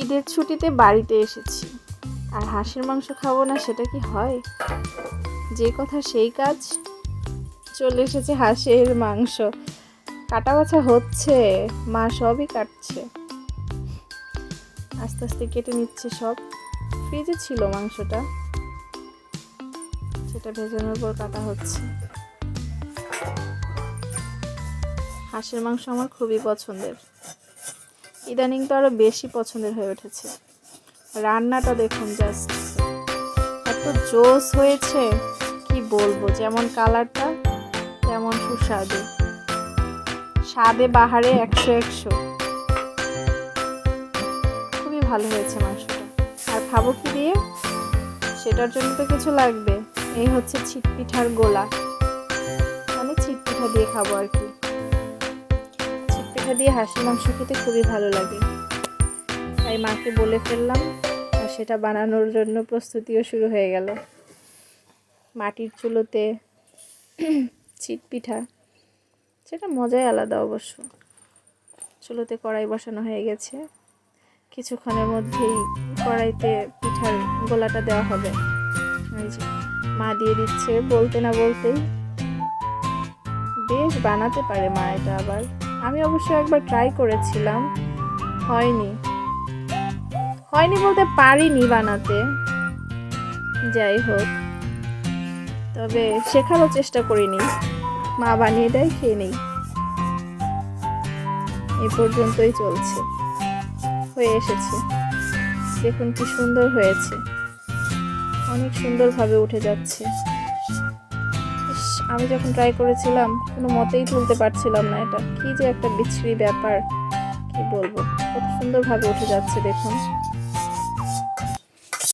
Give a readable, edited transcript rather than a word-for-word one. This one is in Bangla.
ঈদের ছুটিতে বাড়িতে এসেছি, আর হাঁসের মাংস খাবো না সেটা কি হয়? যে কথা সেই কাজ, চলে এসেছে হাঁসের মাংস। কাটা বাছা হচ্ছে, মা সবই কাটছে, আস্তে আস্তে কেটে নিচ্ছে সব। ফ্রিজে ছিল মাংসটা, সেটা ভেজানোর পর কাটা হচ্ছে। হাঁসের মাংস আমার খুবই পছন্দের, ইদানিং তো আরো বেশি পছন্দের হয়ে উঠেছে। রান্নাটা দেখুন, জাস্ট এত জোস হয়েছে, কি বলবো। যেমন কালারটা তেমন সুস্বাদু, স্বাদে বাহারে 100-100। খুবই ভালো হয়েছে মাংসটা। আর খাবো কি দিয়ে? সেটার জন্য তো কিছু লাগবে। এই হচ্ছে ছিটপিঠার গোলা, মানে ছিটপিঠা দিয়ে খাবো আর কি। ছিটপিঠা দিয়ে হাঁসের মাংস খেতে খুবই ভালো লাগে, তাই মাকে বলে ফেললাম, আর সেটা বানানোর জন্য প্রস্তুতিও শুরু হয়ে গেল। মাটির চুলোতে ছিটপিঠা, সেটা মজাই আলাদা অবশ্য। চুলোতে কড়াই বসানো হয়ে গেছে, কিছুক্ষণের মধ্যেই কড়াইতে পিঠার গোলাটা দেওয়া হবে। এই যে মা দিয়ে দিচ্ছে, বলতে না বলতেই। বেশ বানাতে পারে মা এটা। আবার আমি অবশ্য একবার ট্রাই করেছিলাম, হয়নি বলতে পারিনি বানাতে। যাই হোক, তবে শেখারও চেষ্টা করিনি, মা বানিয়ে দেয়, খেয়ে নেই। এই পর্যন্তই চলছে, হয়ে এসেছে। দেখুন কি সুন্দর হয়েছে, অনেক সুন্দরভাবে উঠে যাচ্ছে। আমি যখন ট্রাই করেছিলাম কোনো মতেই তুলতে পারছিলাম না, এটা কি যে একটা বিচ্ছিরি ব্যাপার, কি বলবো। কত সুন্দরভাবে উঠে যাচ্ছে দেখুন।